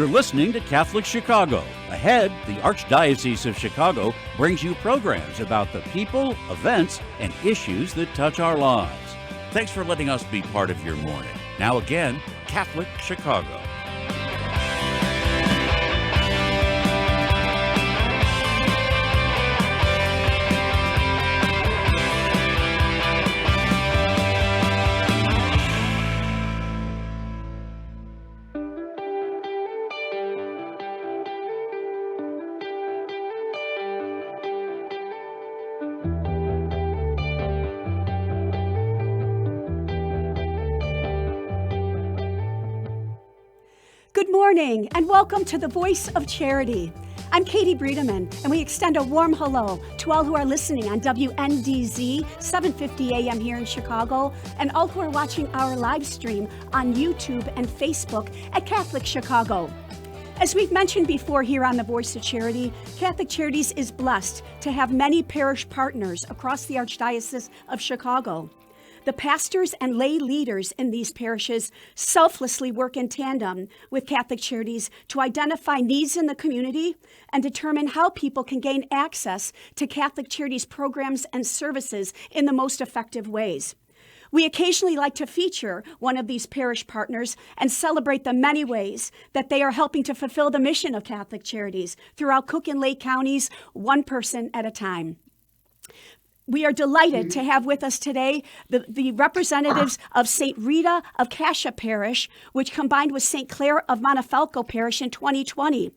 You're listening to Catholic Chicago. Ahead, the Archdiocese of Chicago brings you programs about the people, events, and issues that touch our lives. Thanks for letting us be part of your morning. Now again, Catholic Chicago. Good morning and welcome to the Voice of Charity. I'm Katie Bredemann, and we extend a warm hello to all who are listening on WNDZ 750 AM here in Chicago, and all who are watching our live stream on YouTube and Facebook at Catholic Chicago. As we've mentioned before here on the Voice of Charity, Catholic Charities is blessed to have many parish partners across the Archdiocese of Chicago. The pastors and lay leaders in these parishes selflessly work in tandem with Catholic Charities to identify needs in the community and determine how people can gain access to Catholic Charities programs and services in the most effective ways. We occasionally like to feature one of these parish partners and celebrate the many ways that they are helping to fulfill the mission of Catholic Charities throughout Cook and Lake counties, one person at a time. We are delighted to have with us today the representatives of St. Rita of Cascia Parish, which combined with St. Clare of Montefalco Parish in 2020.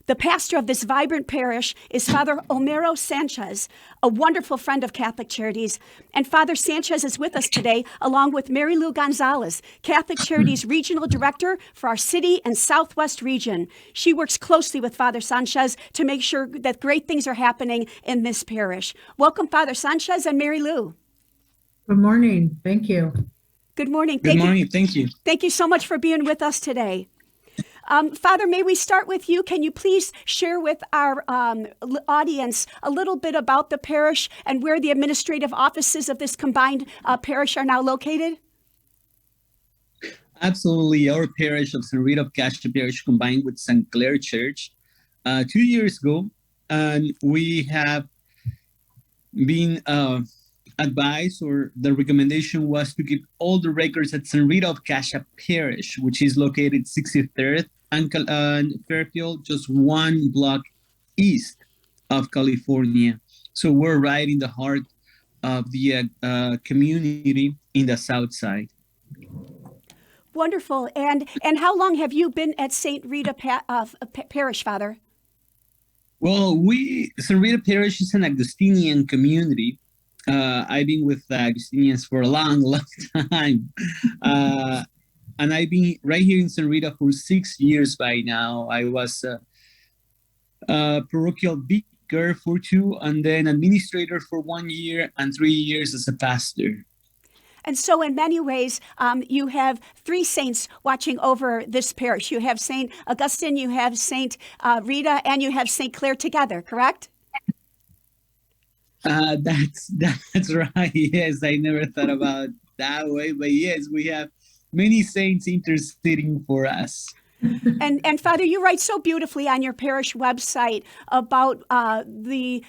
The pastor of this vibrant parish is Father Homero Sanchez, a wonderful friend of Catholic Charities. And Father Sanchez is with us today, along with Marilu Gonzalez, Catholic Charities Regional Director for our city and Southwest region. She works closely with Father Sanchez to make sure that great things are happening in this parish. Welcome, Father Sanchez and Marilu. Good morning. Thank you. Good morning. Good morning. Thank you. Thank you so much for being with us today. Father, may we start with you? Can you please share with our audience a little bit about the parish and where the administrative offices of this combined parish are now located? Absolutely. Our parish of St. Rita of Cascia Parish combined with St. Clare Church 2 years ago, and we have been advised, or the recommendation was to keep all the records at St. Rita of Cascia Parish, which is located 63rd and Fairfield, just one block east of California. So we're right in the heart of the community in the south side. Wonderful. And how long have you been at St. Rita Parish, Father? Well, St. Rita Parish is an Augustinian community. I've been with Augustinians for a long time. And I've been right here in St. Rita for 6 years by now. I was a parochial vicar for 2, and then administrator for 1 year, and 3 years as a pastor. And so in many ways, you have 3 saints watching over this parish. You have St. Augustine, you have St. Rita, and you have St. Clare together, correct? That's right. Yes, I never thought about that way, but yes, we have many saints interceding for us. And Father, you write so beautifully on your parish website about the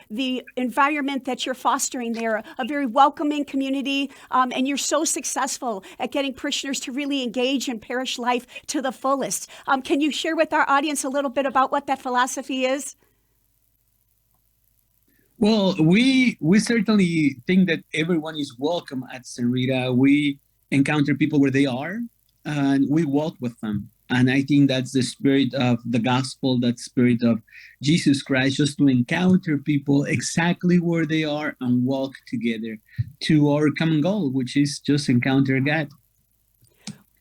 environment that you're fostering there, a very welcoming community, and you're so successful at getting parishioners to really engage in parish life to the fullest. Can you share with our audience a little bit about what that philosophy is? Well, we certainly think that everyone is welcome at St. Rita. We encounter people where they are, and we walk with them. And I think that's the spirit of the gospel, that spirit of Jesus Christ, just to encounter people exactly where they are and walk together to our common goal, which is just encounter God.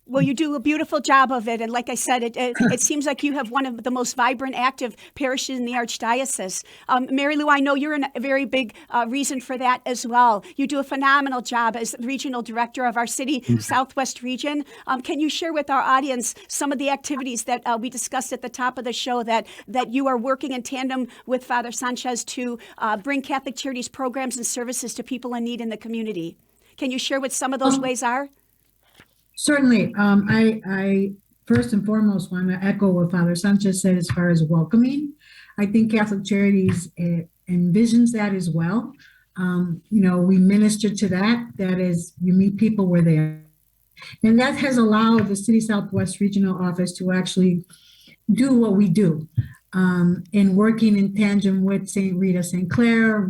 Well, you do a beautiful job of it. And like I said, it seems like you have one of the most vibrant, active parishes in the Archdiocese. Marilu, I know you're a very big reason for that as well. You do a phenomenal job as regional director of our city Southwest region. Can you share with our audience some of the activities that we discussed at the top of the show that you are working in tandem with Father Sanchez to bring Catholic Charities programs and services to people in need in the community? Can you share what some of those ways are? Certainly. I first and foremost want to echo what Father Sanchez said as far as welcoming. I think Catholic Charities envisions that as well. We minister to that. That is, you meet people where they are. And that has allowed the City Southwest Regional Office to actually do what we do. In working in tandem with St. Rita St. Clare,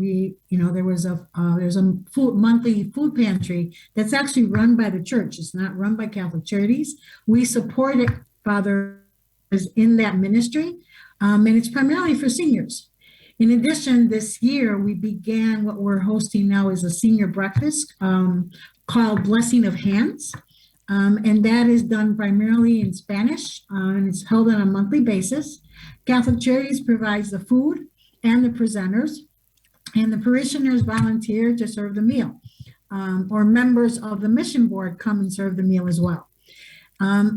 there's a monthly food pantry that's actually run by the church. It's not run by Catholic Charities. We support it, Father, in that ministry, and it's primarily for seniors. In addition, this year we began what we're hosting now is a senior breakfast called Blessing of Hands. And that is done primarily in Spanish, and it's held on a monthly basis. Catholic Charities provides the food and the presenters, and the parishioners volunteer to serve the meal, or members of the mission board come and serve the meal as well.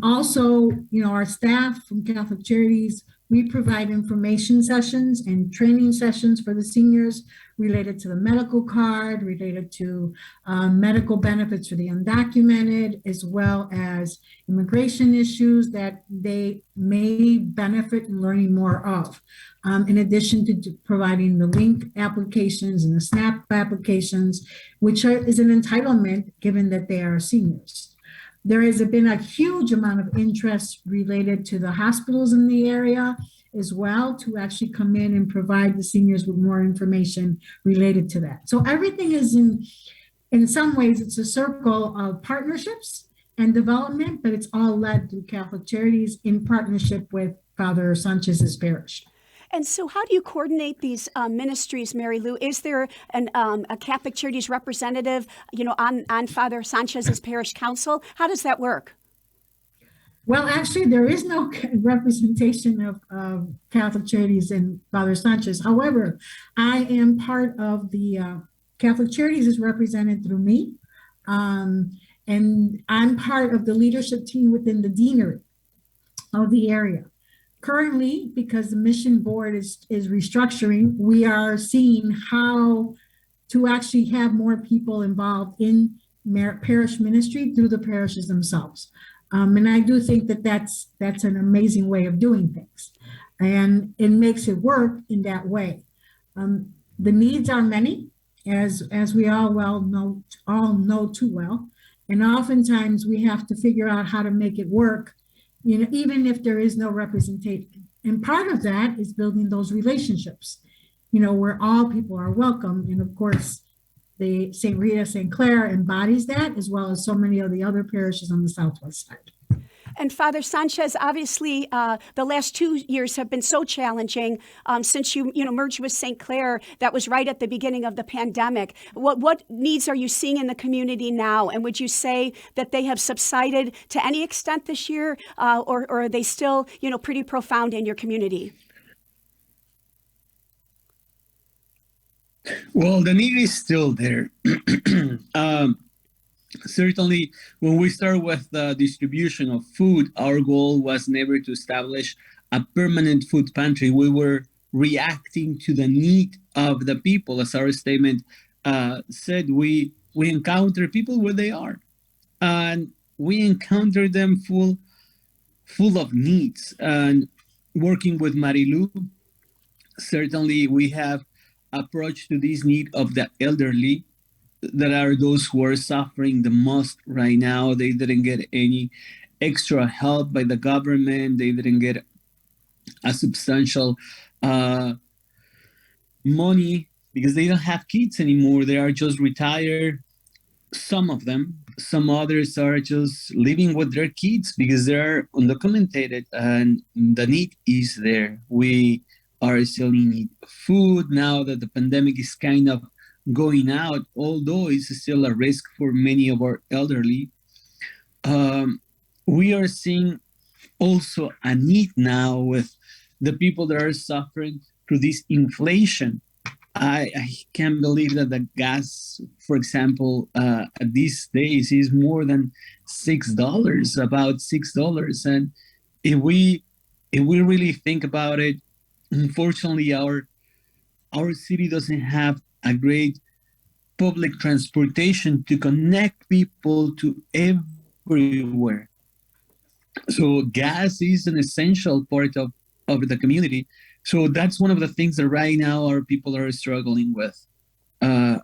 Also, our staff from Catholic Charities, we provide information sessions and training sessions for the seniors related to the medical card, related to medical benefits for the undocumented, as well as immigration issues that they may benefit in learning more of. In addition to providing the link applications and the SNAP applications, which is an entitlement given that they are seniors. There has been a huge amount of interest related to the hospitals in the area as well, to actually come in and provide the seniors with more information related to that. So everything is in some ways, it's a circle of partnerships and development, but it's all led through Catholic Charities in partnership with Father Sanchez's parish. And so how do you coordinate these ministries, Marilu? Is there a Catholic Charities representative, on Father Sanchez's parish council? How does that work? Well, actually, there is no representation of Catholic Charities in Father Sanchez. However, I am part of the Catholic Charities is represented through me. And I'm part of the leadership team within the deanery of the area. Currently, because the mission board is restructuring, we are seeing how to actually have more people involved in parish ministry through the parishes themselves. And I do think that that's an amazing way of doing things, and it makes it work in that way. The needs are many, as we all know too well, and oftentimes we have to figure out how to make it work, even if there is no representation. And part of that is building those relationships, where all people are welcome. And of course, the St. Rita St. Clare embodies that, as well as so many of the other parishes on the southwest side. And Father Sanchez, obviously, the last 2 years have been so challenging since you merged with St. Clare. That was right at the beginning of the pandemic. What needs are you seeing in the community now? And would you say that they have subsided to any extent this year, or are they still, pretty profound in your community? Well, the need is still there. Certainly, when we start with the distribution of food, our goal was never to establish a permanent food pantry. We were reacting to the need of the people. As our statement said, we encounter people where they are, and we encounter them full of needs. And working with Marilu, certainly we have approach to this need of the elderly, that are those who are suffering the most right now. They didn't get any extra help by the government. They didn't get a substantial money because they don't have kids anymore. They are just retired. Some of them, some others are just living with their kids because they're undocumented, and the need is there. We are still in need of food now that the pandemic is kind of going out, although it's still a risk for many of our elderly. We are seeing also a need now with the people that are suffering through this inflation. I can't believe that the gas, for example, at these days is more than $6, about $6. And if we really think about it, unfortunately, our city doesn't have a great public transportation to connect people to everywhere. So gas is an essential part of the community. So that's one of the things that right now our people are struggling with. And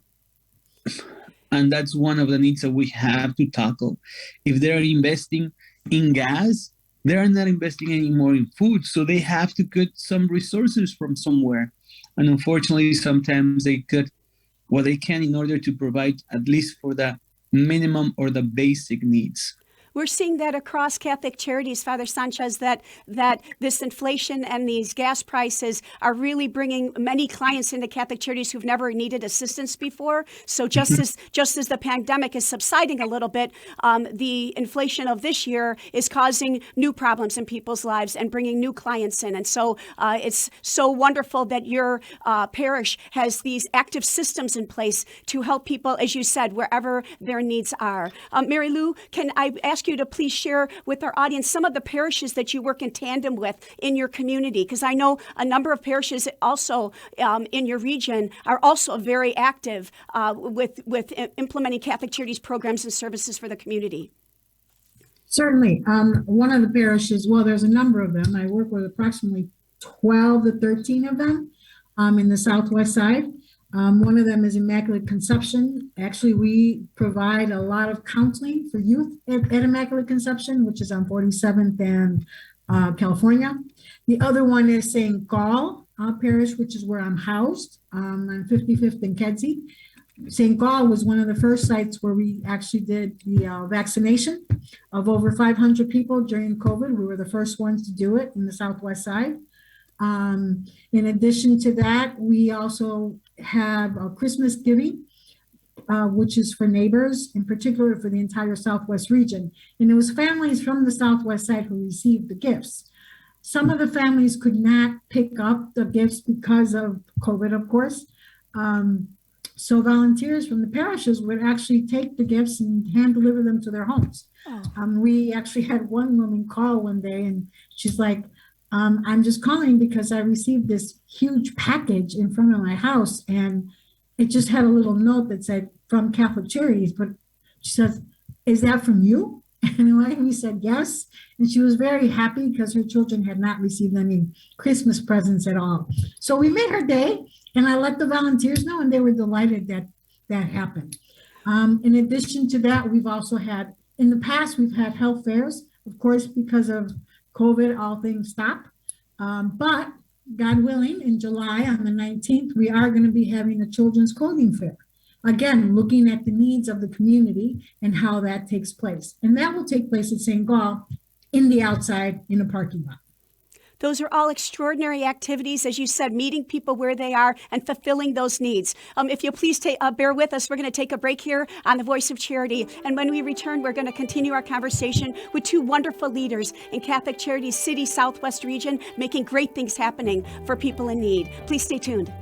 that's one of the needs that we have to tackle. If they're investing in gas, they are not investing anymore in food. So they have to cut some resources from somewhere. And unfortunately, sometimes they cut what they can in order to provide at least for the minimum or the basic needs. We're seeing that across Catholic Charities, Father Sanchez, that this inflation and these gas prices are really bringing many clients into Catholic Charities who've never needed assistance before. So just as the pandemic is subsiding a little bit, the inflation of this year is causing new problems in people's lives and bringing new clients in. And so it's so wonderful that your parish has these active systems in place to help people, as you said, wherever their needs are. Marilu, can I ask you to please share with our audience some of the parishes that you work in tandem with in your community? Because I know a number of parishes also in your region are also very active with implementing Catholic Charities programs and services for the community. Certainly. One of the parishes, well, there's a number of them. I work with approximately 12 to 13 of them in the Southwest side. One of them is Immaculate Conception. Actually, we provide a lot of counseling for youth at Immaculate Conception, which is on 47th and California. The other one is St. Gall Parish, which is where I'm housed on 55th and Kedzie. St. Gall was one of the first sites where we actually did the vaccination of over 500 people during COVID. We were the first ones to do it in the Southwest side. In addition to that, we also have a Christmas giving, which is for neighbors, in particular for the entire Southwest region. And it was families from the Southwest side who received the gifts. Some of the families could not pick up the gifts because of COVID, of course. So volunteers from the parishes would actually take the gifts and hand deliver them to their homes. We actually had one woman call one day and she's like, I'm just calling because I received this huge package in front of my house and it just had a little note that said from Catholic Charities, but she says, is that from you? And we said yes. And she was very happy because her children had not received any Christmas presents at all. So we made her day and I let the volunteers know and they were delighted that that happened. In addition to that, we've also had, in the past, we've had health fairs, of course, because of COVID, all things stop. But God willing, in July on the 19th, we are going to be having a children's clothing fair. Again, looking at the needs of the community and how that takes place. And that will take place at St. Gall in the outside in a parking lot. Those are all extraordinary activities, as you said, meeting people where they are and fulfilling those needs. If you'll please bear with us, we're going to take a break here on The Voice of Charity. And when we return, we're going to continue our conversation with two wonderful leaders in Catholic Charities City Southwest region, making great things happening for people in need. Please stay tuned.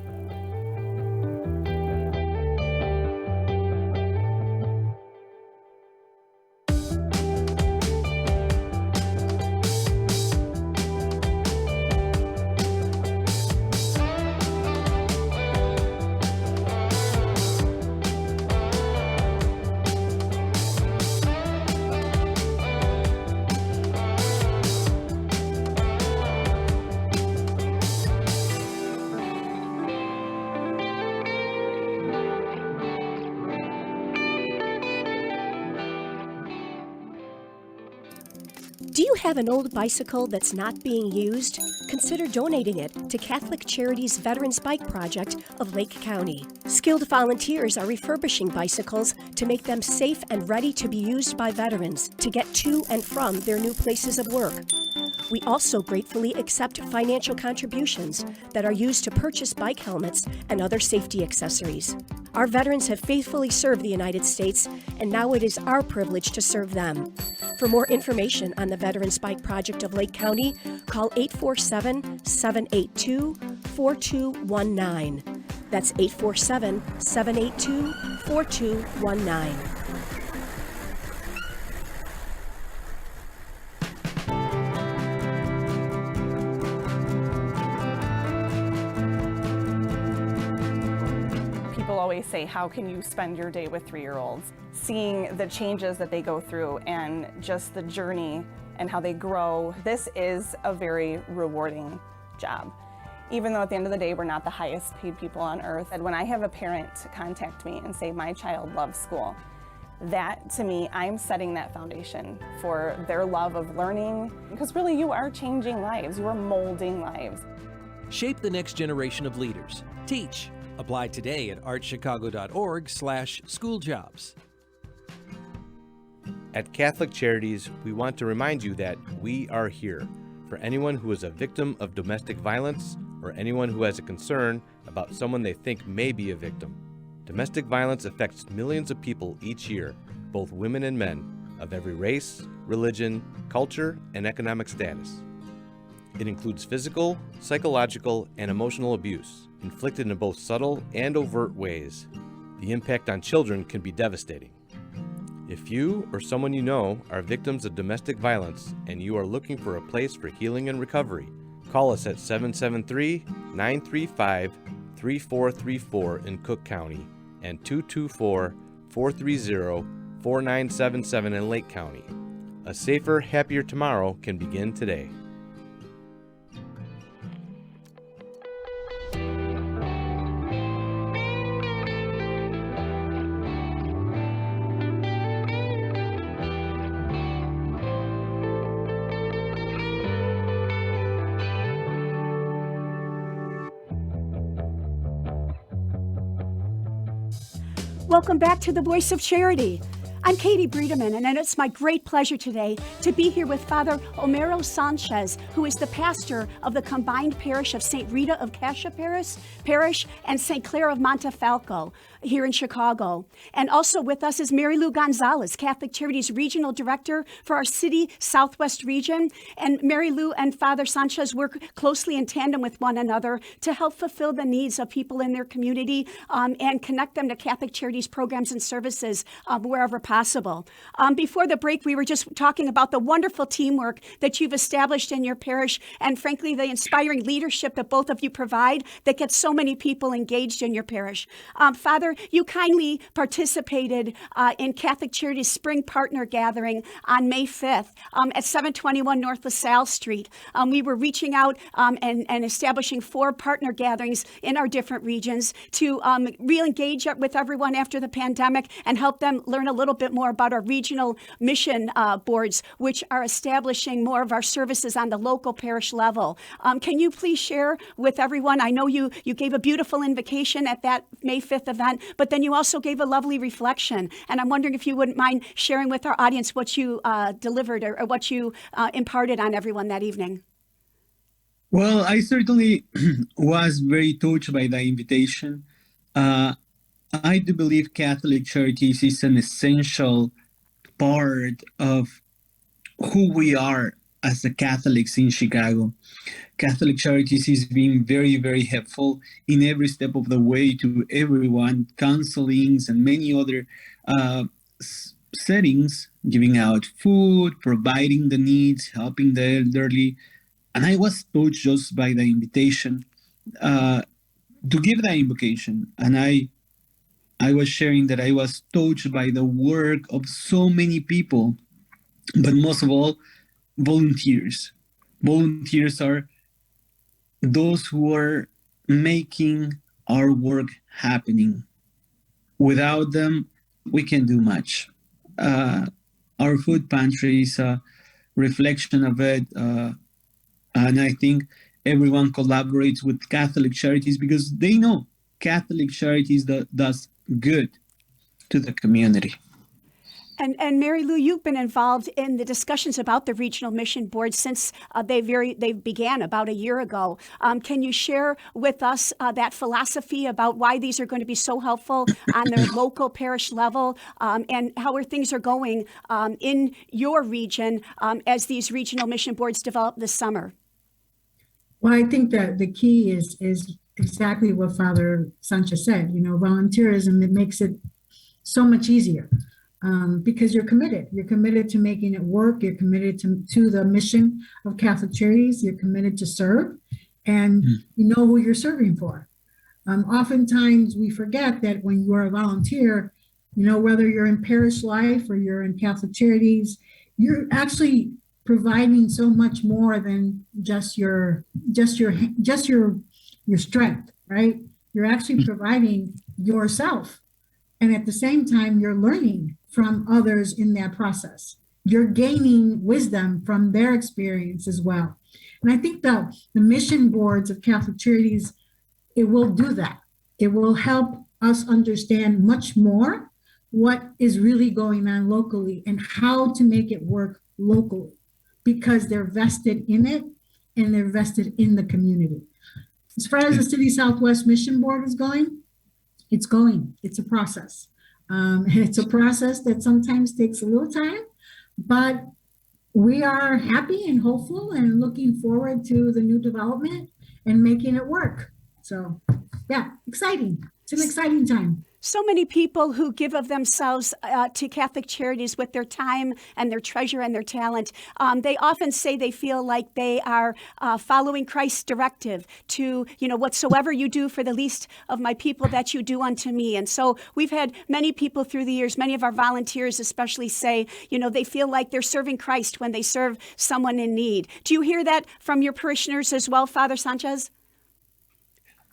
Do you have an old bicycle that's not being used? Consider donating it to Catholic Charities Veterans Bike Project of Lake County. Skilled volunteers are refurbishing bicycles to make them safe and ready to be used by veterans to get to and from their new places of work. We also gratefully accept financial contributions that are used to purchase bike helmets and other safety accessories. Our veterans have faithfully served the United States, and now it is our privilege to serve them. For more information on the Veterans Bike Project of Lake County, call 847-782-4219. That's 847-782-4219. People always say, how can you spend your day with 3-year-olds? Seeing the changes that they go through and just the journey and how they grow. This is a very rewarding job. Even though at the end of the day, we're not the highest paid people on earth. And when I have a parent contact me and say, my child loves school, that to me, I'm setting that foundation for their love of learning. Because really, you are changing lives. You are molding lives. Shape the next generation of leaders. Teach. Apply today at archchicago.org/schooljobs. At Catholic Charities, we want to remind you that we are here for anyone who is a victim of domestic violence or anyone who has a concern about someone they think may be a victim. Domestic violence affects millions of people each year, both women and men, of every race, religion, culture, and economic status. It includes physical, psychological, and emotional abuse, inflicted in both subtle and overt ways. The impact on children can be devastating. If you or someone you know are victims of domestic violence and you are looking for a place for healing and recovery, call us at 773-935-3434 in Cook County and 224-430-4977 in Lake County. A safer, happier tomorrow can begin today. Welcome back to the Voice of Charity. I'm Katie Bredemann, and it's my great pleasure today to be here with Father Homero Sanchez, who is the pastor of the combined parish of St. Rita of Cascia Parish and St. Clare of Montefalco here in Chicago. And also with us is Marilu Gonzalez, Catholic Charities Regional Director for our city Southwest region. And Marilu and Father Sanchez work closely in tandem with one another to help fulfill the needs of people in their community and connect them to Catholic Charities programs and services wherever possible. Before the break, we were just talking about the wonderful teamwork that you've established in your parish and frankly, the inspiring leadership that both of you provide that gets so many people engaged in your parish. Father, you kindly participated in Catholic Charities Spring Partner Gathering on May 5th at 721 North LaSalle Street. We were reaching out and establishing 4 partner gatherings in our different regions to re-engage with everyone after the pandemic and help them learn a little bit more about our regional mission boards, which are establishing more of our services on the local parish level. Can you please share with everyone? I know you gave a beautiful invocation at that May 5th event, but then you also gave a lovely reflection. And I'm wondering if you wouldn't mind sharing with our audience what you delivered or what you imparted on everyone that evening. Well, I certainly was very touched by the invitation. I do believe Catholic Charities is an essential part of who we are as the Catholics in Chicago. Catholic Charities is being very, very helpful in every step of the way to everyone, counselings and many other settings, giving out food, providing the needs, helping the elderly. And I was touched just by the invitation to give the invocation. And I was sharing that I was touched by the work of so many people, but most of all, volunteers. Volunteers are those who are making our work happening. Without them, we can't do much. Our food pantry is a reflection of it, and I think everyone collaborates with Catholic Charities because they know Catholic Charities does good to the community. And Marilu, you've been involved in the discussions about the regional mission board since they began about a year ago. Can you share with us that philosophy about why these are going to be so helpful on their local parish level, and how things are going in your region as these regional mission boards develop this summer? Well, I think that the key is exactly what Father Sanchez said. You know, volunteerism, it makes it so much easier. Because you're committed. You're committed to making it work. You're committed to the mission of Catholic Charities. You're committed to serve, and you know who you're serving for. Oftentimes we forget that when you're a volunteer, you know, whether you're in parish life or you're in Catholic Charities, you're actually providing so much more than just your strength, right? You're actually providing yourself. And at the same time, you're learning from others in that process. You're gaining wisdom from their experience as well. And I think the mission boards of Catholic Charities, it will do that. It will help us understand much more what is really going on locally and how to make it work locally, because they're vested in it and they're vested in the community. As far as the City Southwest Mission Board is going, it's going. It's a process. And it's a process that sometimes takes a little time, but we are happy and hopeful and looking forward to the new development and making it work. So yeah, exciting. It's an exciting time. So many people who give of themselves to Catholic Charities with their time and their treasure and their talent, they often say they feel like they are following Christ's directive to, whatsoever you do for the least of my people, that you do unto me. And so we've had many people through the years, many of our volunteers especially say, they feel like they're serving Christ when they serve someone in need. Do you hear that from your parishioners as well, Father Sanchez?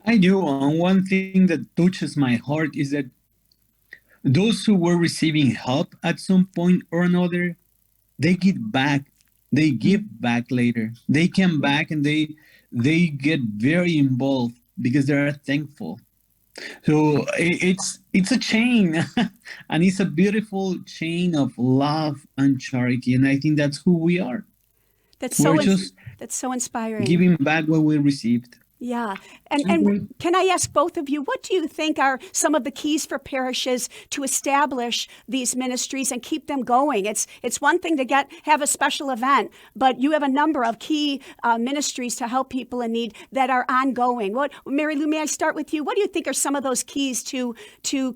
I do. And one thing that touches my heart is that those who were receiving help at some point or another, they give back later. They come back and they get very involved because they are thankful. So it's a chain, and it's a beautiful chain of love and charity. And I think that's who we are. That's so inspiring. Giving back what we received. Yeah. And can I ask both of you, what do you think are some of the keys for parishes to establish these ministries and keep them going? It's one thing to have a special event, but you have a number of key ministries to help people in need that are ongoing. Marilu, may I start with you? What do you think are some of those keys to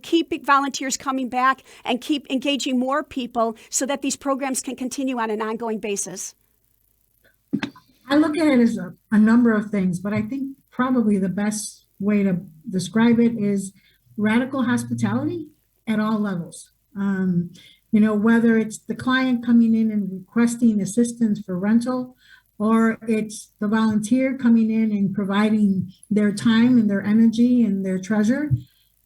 keep volunteers coming back and keep engaging more people so that these programs can continue on an ongoing basis? I look at it as a number of things, but I think probably the best way to describe it is radical hospitality at all levels. Whether it's the client coming in and requesting assistance for rental, or it's the volunteer coming in and providing their time and their energy and their treasure.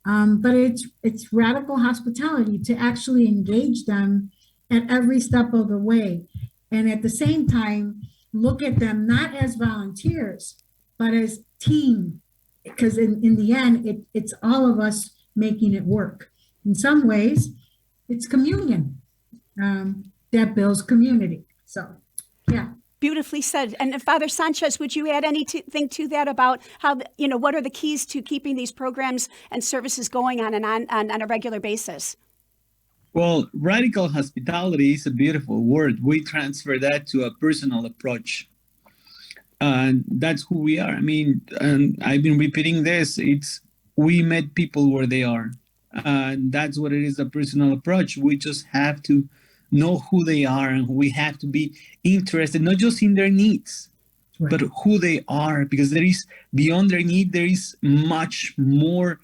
But it's radical hospitality to actually engage them at every step of the way. And at the same time, look at them not as volunteers, but as team, because in the end, it's all of us making it work. In some ways, it's communion that builds community. So, yeah. Beautifully said. And Father Sanchez, would you add anything to that about how, what are the keys to keeping these programs and services going on a regular basis? Well, radical hospitality is a beautiful word. We transfer that to a personal approach. And that's who we are. I mean, and I've been repeating this. We met people where they are. And that's what it is, a personal approach. We just have to know who they are, and we have to be interested, not just in their needs, right, but who they are, because there is, beyond their need, there is much more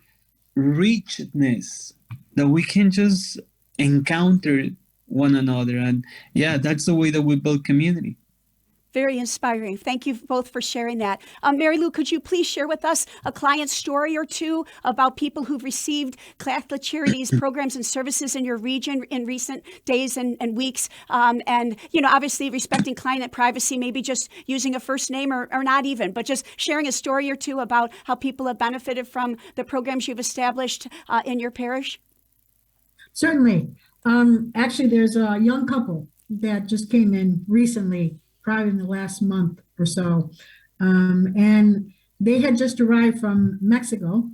richness that we can just encounter one another. And yeah, that's the way that we build community. Very inspiring. Thank you both for sharing that. Marilu, could you please share with us a client story or two about people who've received Catholic Charities programs and services in your region in recent days and weeks? And, obviously respecting client privacy, maybe just using a first name or not even, but just sharing a story or two about how people have benefited from the programs you've established in your parish. Certainly. Actually, there's a young couple that just came in recently, probably in the last month or so. And they had just arrived from Mexico.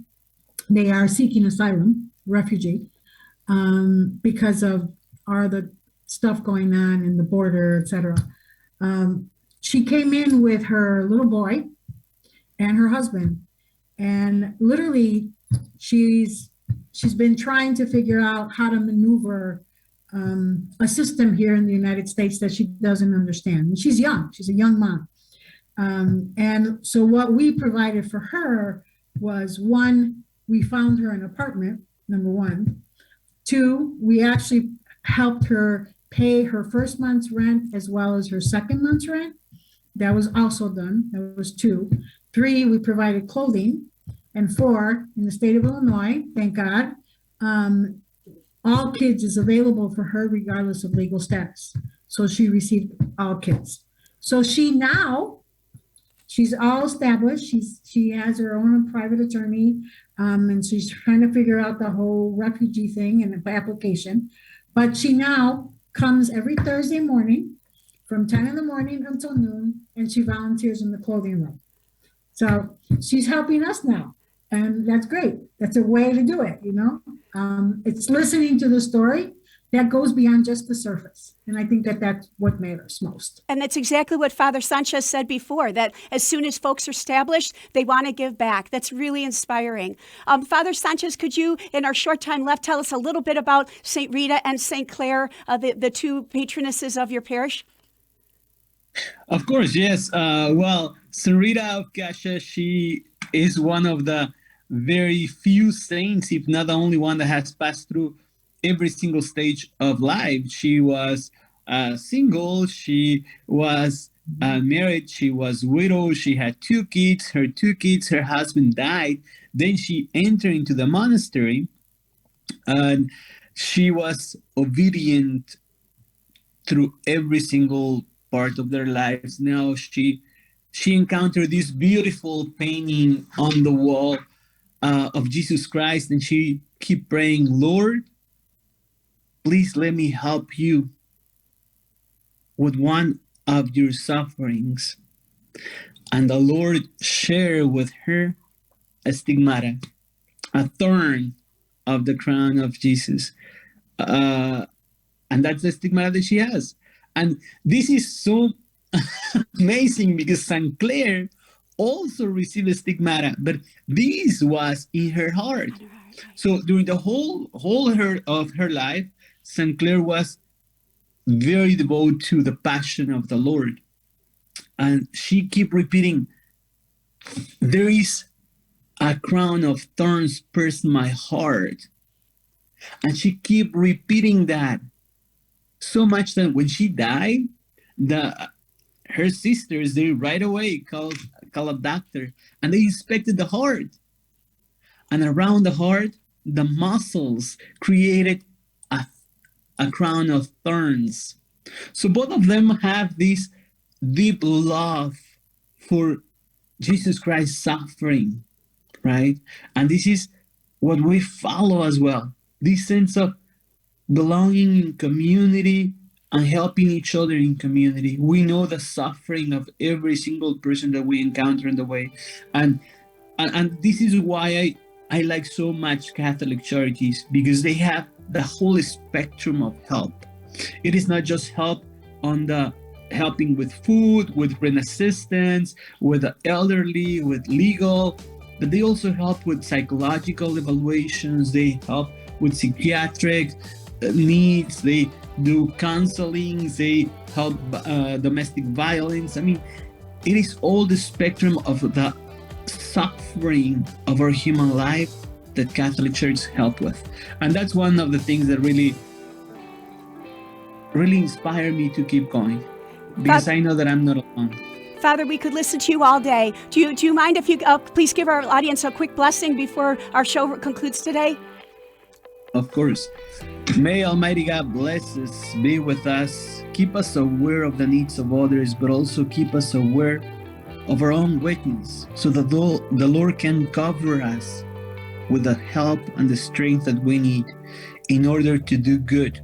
They are seeking asylum, refugee, because of all the stuff going on in the border, et cetera. She came in with her little boy and her husband. And literally, she's been trying to figure out how to maneuver a system here in the United States that she doesn't understand. And she's young. She's a young mom. And so what we provided for her was, one, we found her an apartment, number one. Two, we actually helped her pay her first month's rent as well as her second month's rent. That was also done. That was 2. 3, we provided clothing. And 4, in the state of Illinois, thank God, all kids is available for her regardless of legal status. So she received all kids. So she's all established. She has her own private attorney, and she's trying to figure out the whole refugee thing and the application. But she now comes every Thursday morning from 10 in the morning until noon, and she volunteers in the clothing room. So she's helping us now, and that's great. That's a way to do it, It's listening to the story that goes beyond just the surface. And I think that that's what matters most. And that's exactly what Father Sanchez said before, that as soon as folks are established, they want to give back. That's really inspiring. Father Sanchez, could you, in our short time left, tell us a little bit about St. Rita and St. Clare, the 2 patronesses of your parish? Of course, yes. St. Rita of Cascia, she is one of the very few saints, if not the only one, that has passed through every single stage of life. She was single, she was married, she was widowed, she had 2 kids, her husband died. Then she entered into the monastery, and she was obedient through every single part of their lives. Now she encountered this beautiful painting on the wall of Jesus Christ, and she kept praying, Lord, please let me help you with one of your sufferings. And the Lord shared with her a stigmata, a thorn of the crown of Jesus. And that's the stigmata that she has. And this is so amazing because St. Clare also received a stigmata, but this was in her heart. So during the whole of her life, St. Clare was very devoted to the passion of the Lord. And she kept repeating, there is a crown of thorns pierced my heart. And she kept repeating that so much that when she died, her sisters, they right away called a doctor, and they inspected the heart. And around the heart, the muscles created a crown of thorns. So both of them have this deep love for Jesus Christ's suffering, right? And this is what we follow as well. This sense of belonging in community and helping each other in community. We know the suffering of every single person that we encounter in the way. And this is why I like so much Catholic Charities, because they have the whole spectrum of help. It is not just help on the helping with food, with rent assistance, with the elderly, with legal, but they also help with psychological evaluations. They help with psychiatric needs. They do counseling. They help domestic violence. I mean, it is all the spectrum of the suffering of our human life that Catholic Church help with. And that's one of the things that really inspire me to keep going, because I know that I'm not alone. Father, we could listen to you all day. Do you mind if you please give our audience a quick blessing before our show concludes today? Of course. May Almighty God bless us, be with us, keep us aware of the needs of others, but also keep us aware of our own weakness, so that the Lord can cover us with the help and the strength that we need in order to do good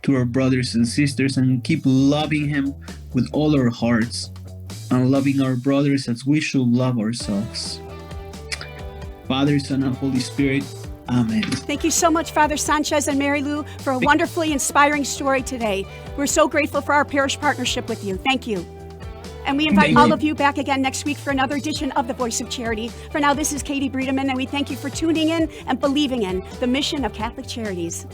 to our brothers and sisters, and keep loving Him with all our hearts and loving our brothers as we should love ourselves. Father, Son, and Holy Spirit, Amen. Thank you so much, Father Sanchez and Marilu, for a wonderfully inspiring story today. We're so grateful for our parish partnership with you. Thank you. And we invite all of you back again next week for another edition of The Voice of Charity. For now, this is Katie Bredemann, and we thank you for tuning in and believing in the mission of Catholic Charities.